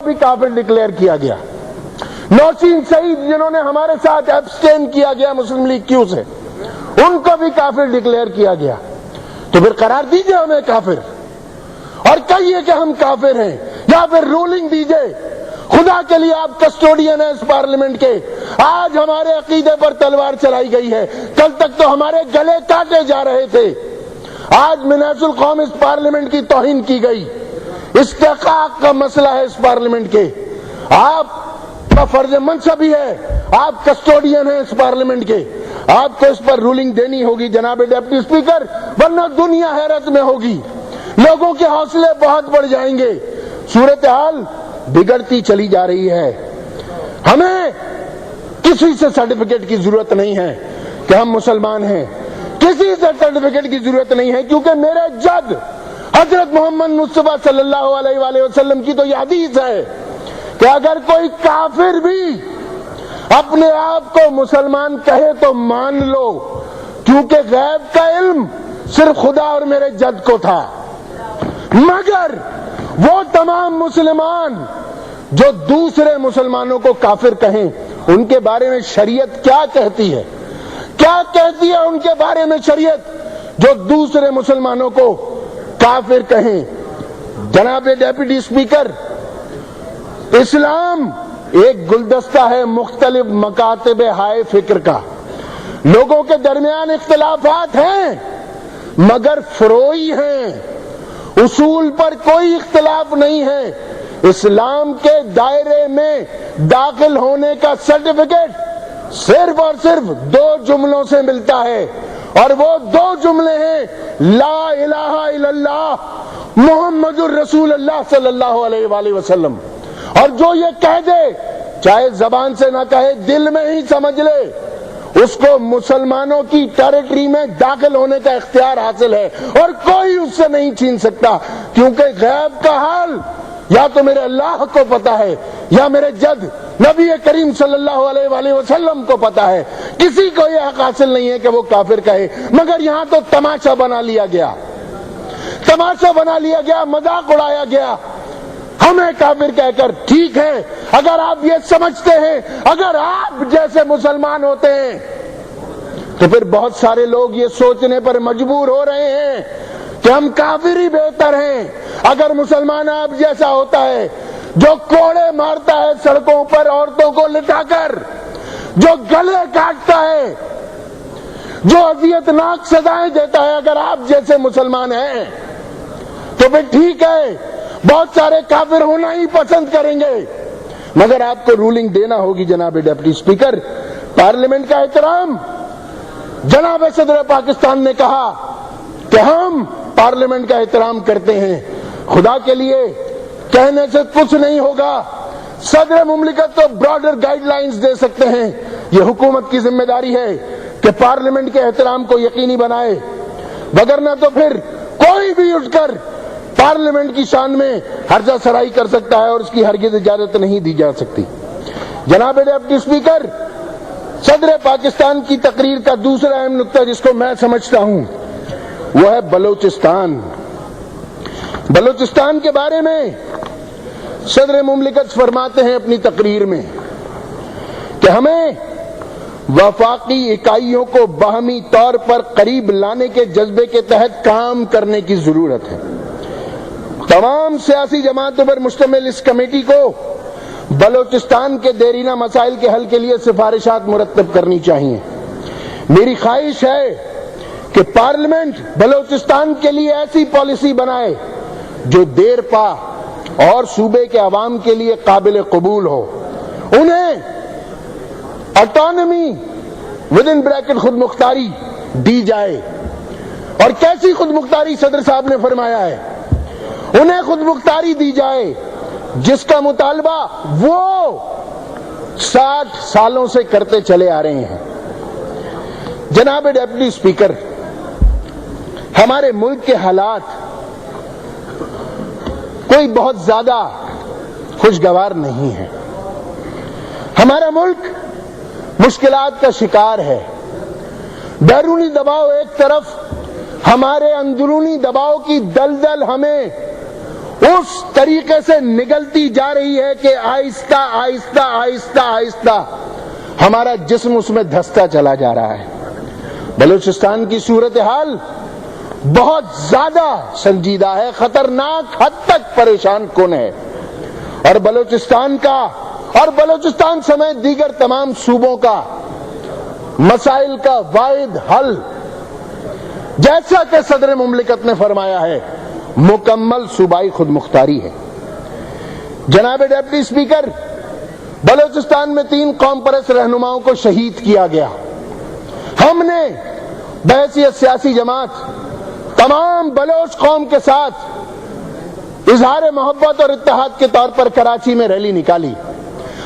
بھی کافر ڈکلیئر کیا گیا. نوشین سعید جنہوں نے ہمارے ساتھ ایبسٹین کیا گیا مسلم لیگ کیو سے, ان کو بھی کافر ڈکلیئر کیا گیا. تو پھر قرار دیجئے ہمیں کافر اور کہیے کہ ہم کافر ہیں, یا پھر رولنگ دیجئے. خدا کے لیے آپ کسٹوڈین ہیں اس پارلیمنٹ کے. آج ہمارے عقیدے پر تلوار چلائی گئی ہے, کل تک تو ہمارے گلے کاٹے جا رہے تھے. آج مناظ القوم اس پارلیمنٹ کی توہین کی گئی. استحقاق کا مسئلہ ہے اس پارلیمنٹ کے. آپ کا فرض منصب ہی ہے, آپ کسٹوڈین ہیں اس پارلیمنٹ کے, آپ کو اس پر رولنگ دینی ہوگی جناب ڈپٹی اسپیکر, ورنہ دنیا حیرت میں ہوگی, لوگوں کے حوصلے بہت بڑھ جائیں گے. صورتحال بگڑتی چلی جا رہی ہے. ہمیں کسی سے سرٹیفکیٹ کی ضرورت نہیں ہے کہ ہم مسلمان ہیں, کسی سے سرٹیفکیٹ کی ضرورت نہیں ہے, کیونکہ میرے جد حضرت محمد مصطفیٰ صلی اللہ علیہ وآلہ وسلم کی تو یہ حدیث ہے کہ اگر کوئی کافر بھی اپنے آپ کو مسلمان کہے تو مان لو, کیونکہ غیب کا علم صرف خدا اور میرے جد کو تھا. مگر وہ تمام مسلمان جو دوسرے مسلمانوں کو کافر کہیں, ان کے بارے میں شریعت کیا کہتی ہے؟ کیا کہتی ہے ان کے بارے میں شریعت جو دوسرے مسلمانوں کو کافر کہیں؟ جناب ڈیپٹی اسپیکر, اسلام ایک گلدستہ ہے مختلف مکاتب ہائے فکر کا. لوگوں کے درمیان اختلافات ہیں مگر فروعی ہیں, اصول پر کوئی اختلاف نہیں ہے. اسلام کے دائرے میں داخل ہونے کا سرٹیفکیٹ صرف اور صرف 2 جملوں سے ملتا ہے, اور وہ 2 جملے ہیں لا الہ الا اللہ محمد الرسول اللہ صلی اللہ علیہ وآلہ وسلم. اور جو یہ کہہ دے, چاہے زبان سے نہ کہے, دل میں ہی سمجھ لے, اس کو مسلمانوں کی ٹیریٹری میں داخل ہونے کا اختیار حاصل ہے, اور کوئی اس سے نہیں چھین سکتا. کیونکہ غیب کا حال یا تو میرے اللہ کو پتا ہے یا میرے جد نبی کریم صلی اللہ علیہ وآلہ وسلم کو پتا ہے. کسی کو یہ حق حاصل نہیں ہے کہ وہ کافر کہے. مگر یہاں تو تماشا بنا لیا گیا, تماشا بنا لیا گیا, مذاق اڑایا گیا ہمیں کافر کہہ کر. ٹھیک ہے, اگر آپ یہ سمجھتے ہیں, اگر آپ جیسے مسلمان ہوتے ہیں, تو پھر بہت سارے لوگ یہ سوچنے پر مجبور ہو رہے ہیں کہ ہم کافر ہی بہتر ہیں. اگر مسلمان آپ جیسا ہوتا ہے جو کوڑے مارتا ہے سڑکوں پر عورتوں کو لٹا کر, جو گلے کاٹتا ہے, جو اذیت ناک سزائیں دیتا ہے, اگر آپ جیسے مسلمان ہیں تو پھر ٹھیک ہے, بہت سارے کافر ہونا ہی پسند کریں گے. مگر آپ کو رولنگ دینا ہوگی جناب ڈپٹی اسپیکر. پارلیمنٹ کا احترام, جناب صدر پاکستان نے کہا کہ ہم پارلیمنٹ کا احترام کرتے ہیں. خدا کے لیے کہنے سے کچھ نہیں ہوگا, صدر مملکت تو براڈر گائیڈ لائنز دے سکتے ہیں. یہ حکومت کی ذمہ داری ہے کہ پارلیمنٹ کے احترام کو یقینی بنائے, وگرنہ تو پھر کوئی بھی اٹھ کر پارلیمنٹ کی شان میں ہرجہ سرائی کر سکتا ہے, اور اس کی ہرگز اجازت نہیں دی جا سکتی. جناب ڈپٹی اسپیکر, صدر پاکستان کی تقریر کا دوسرا اہم نقطہ جس کو میں سمجھتا ہوں وہ ہے بلوچستان. بلوچستان کے بارے میں صدر مملکت فرماتے ہیں اپنی تقریر میں کہ ہمیں وفاقی اکائیوں کو باہمی طور پر قریب لانے کے جذبے کے تحت کام کرنے کی ضرورت ہے. تمام سیاسی جماعتوں پر مشتمل اس کمیٹی کو بلوچستان کے دیرینہ مسائل کے حل کے لیے سفارشات مرتب کرنی چاہیے. میری خواہش ہے کہ پارلیمنٹ بلوچستان کے لیے ایسی پالیسی بنائے جو دیر پا اور صوبے کے عوام کے لیے قابل قبول ہو. انہیں آٹونمی ود ان بریکٹ خود مختاری دی جائے. اور کیسی خود مختاری صدر صاحب نے فرمایا ہے, انہیں خود مختاری دی جائے جس کا مطالبہ وہ 60 سالوں سے کرتے چلے آ رہے ہیں. جناب ڈیپٹی اسپیکر, ہمارے ملک کے حالات کوئی بہت زیادہ خوشگوار نہیں ہے. ہمارا ملک مشکلات کا شکار ہے. بیرونی دباؤ ایک طرف, ہمارے اندرونی دباؤ کی دلدل ہمیں اس طریقے سے نگلتی جا رہی ہے کہ آہستہ آہستہ آہستہ آہستہ ہمارا جسم اس میں دھستا چلا جا رہا ہے۔ بلوچستان کی صورتحال بہت زیادہ سنجیدہ ہے، خطرناک حد تک پریشان کن ہے، اور بلوچستان کا اور بلوچستان سمیت دیگر تمام صوبوں کا مسائل کا واحد حل، جیسا کہ صدر مملکت نے فرمایا ہے، مکمل صوبائی خود مختاری ہے۔ جناب ڈپٹی اسپیکر، بلوچستان میں 3 قوم پرست رہنماؤں کو شہید کیا گیا۔ ہم نے بحیثیت سیاسی جماعت تمام بلوچ قوم کے ساتھ اظہار محبت اور اتحاد کے طور پر کراچی میں ریلی نکالی۔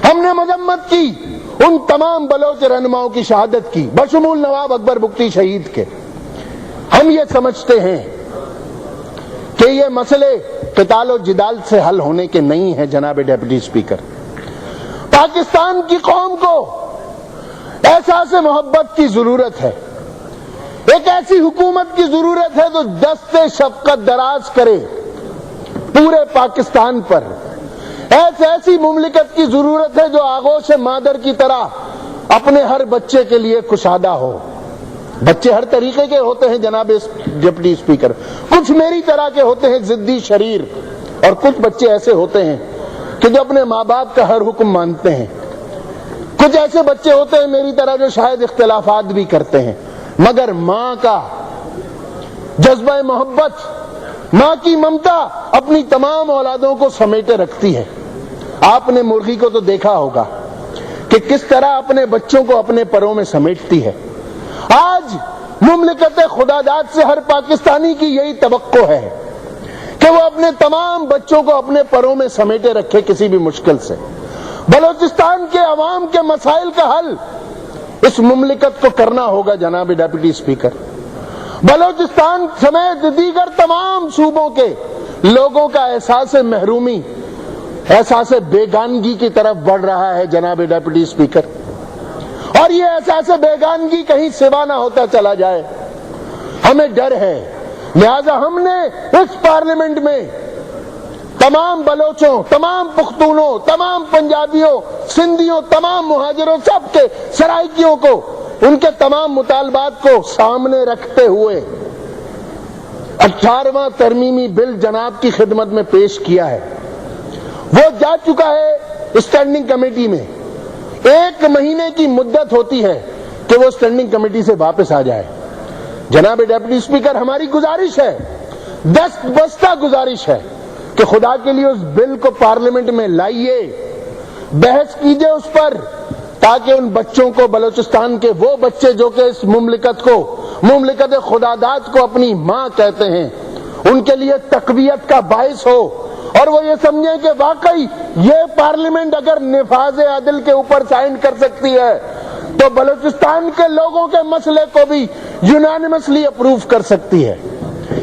ہم نے مذمت کی ان تمام بلوچ رہنماؤں کی شہادت کی، بشمول نواب اکبر بگٹی شہید کے۔ ہم یہ سمجھتے ہیں کہ یہ مسئلے قتال و جدال سے حل ہونے کے نہیں ہیں۔ جناب ڈپٹی اسپیکر، پاکستان کی قوم کو احساس محبت کی ضرورت ہے، ایک ایسی حکومت کی ضرورت ہے جو دست شفقت دراز کرے پورے پاکستان پر۔ ایسی مملکت کی ضرورت ہے جو آغوش مادر کی طرح اپنے ہر بچے کے لیے کشادہ ہو۔ بچے ہر طریقے کے ہوتے ہیں جناب ڈپٹی اسپیکر، کچھ میری طرح کے ہوتے ہیں ضدی شریر، اور کچھ بچے ایسے ہوتے ہیں کہ جو اپنے ماں باپ کا ہر حکم مانتے ہیں۔ کچھ ایسے بچے ہوتے ہیں میری طرح جو شاید اختلافات بھی کرتے ہیں، مگر ماں کا جذبہ محبت، ماں کی ممتا اپنی تمام اولادوں کو سمیٹے رکھتی ہے۔ آپ نے مرغی کو تو دیکھا ہوگا کہ کس طرح اپنے بچوں کو اپنے پروں میں سمیٹتی ہے۔ آج مملکت خدا داد سے ہر پاکستانی کی یہی توقع ہے کہ وہ اپنے تمام بچوں کو اپنے پروں میں سمیٹے رکھے کسی بھی مشکل سے۔ بلوچستان کے عوام کے مسائل کا حل اس مملکت کو کرنا ہوگا جناب ڈپٹی اسپیکر۔ بلوچستان سمیت دیگر تمام صوبوں کے لوگوں کا احساس محرومی، احساس بیگانگی کی طرف بڑھ رہا ہے جناب ڈپٹی اسپیکر، اور یہ احساس بیگانگی کہیں سوا نہ ہوتا چلا جائے۔ ہمیں ڈر ہے، لہذا ہم نے اس پارلیمنٹ میں تمام بلوچوں، تمام پختونوں، تمام پنجابیوں، سندھیوں، تمام مہاجروں، سب کے سرائکیوں کو ان کے تمام مطالبات کو سامنے رکھتے ہوئے 18واں ترمیمی بل جناب کی خدمت میں پیش کیا ہے۔ وہ جا چکا ہے اسٹینڈنگ کمیٹی میں، 1 مہینے کی مدت ہوتی ہے کہ وہ اسٹینڈنگ کمیٹی سے واپس آ جائے۔ جناب ڈپٹی اسپیکر، ہماری گزارش ہے، دست بستہ گزارش ہے کہ خدا کے لیے اس بل کو پارلیمنٹ میں لائیے، بحث کیجئے اس پر، تاکہ ان بچوں کو، بلوچستان کے وہ بچے جو کہ اس مملکت کو، مملکت خدا داد کو اپنی ماں کہتے ہیں، ان کے لیے تقویت کا باعث ہو، اور وہ یہ سمجھیں کہ واقعی یہ پارلیمنٹ اگر نفاذ عدل کے اوپر سائن کر سکتی ہے تو بلوچستان کے لوگوں کے مسئلے کو بھی یونانیمسلی اپروو کر سکتی ہے۔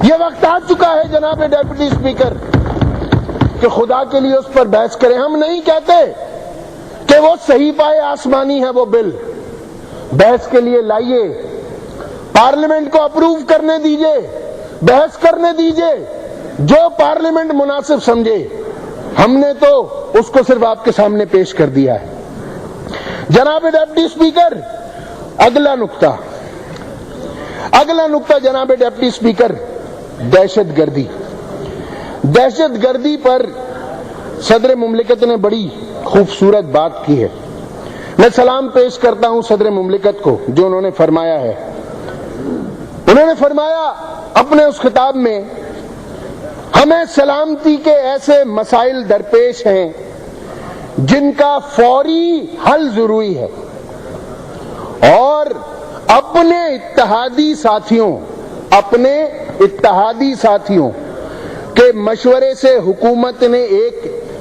یہ وقت آ چکا ہے جناب ڈپٹی اسپیکر کہ خدا کے لیے اس پر بحث کریں۔ ہم نہیں کہتے کہ وہ صحیفہ آسمانی ہے وہ بل، بحث کے لیے لائیے، پارلیمنٹ کو اپروو کرنے دیجئے، بحث کرنے دیجئے، جو پارلیمنٹ مناسب سمجھے۔ ہم نے تو اس کو صرف آپ کے سامنے پیش کر دیا ہے۔ جناب ڈپٹی اسپیکر، اگلا نقطہ جناب ڈپٹی اسپیکر، دہشت گردی۔ دہشت گردی پر صدر مملکت نے بڑی خوبصورت بات کی ہے۔ میں سلام پیش کرتا ہوں صدر مملکت کو، جو انہوں نے فرمایا ہے۔ انہوں نے فرمایا اپنے اس خطاب میں، ہمیں سلامتی کے ایسے مسائل درپیش ہیں جن کا فوری حل ضروری ہے، اور اپنے اتحادی ساتھیوں کے مشورے سے حکومت نے ایک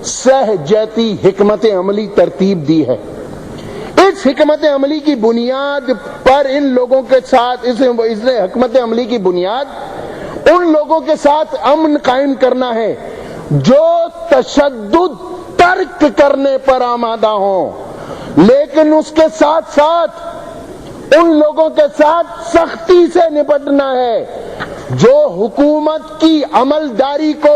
سہجتی حکمت عملی ترتیب دی ہے۔ اس حکمت عملی کی بنیاد پر ان لوگوں کے ساتھ اس حکمت عملی کی بنیاد ان لوگوں کے ساتھ امن قائم کرنا ہے جو تشدد ترک کرنے پر آمادہ ہوں، لیکن اس کے ساتھ ساتھ ان لوگوں کے ساتھ سختی سے نپٹنا ہے جو حکومت کی عملداری کو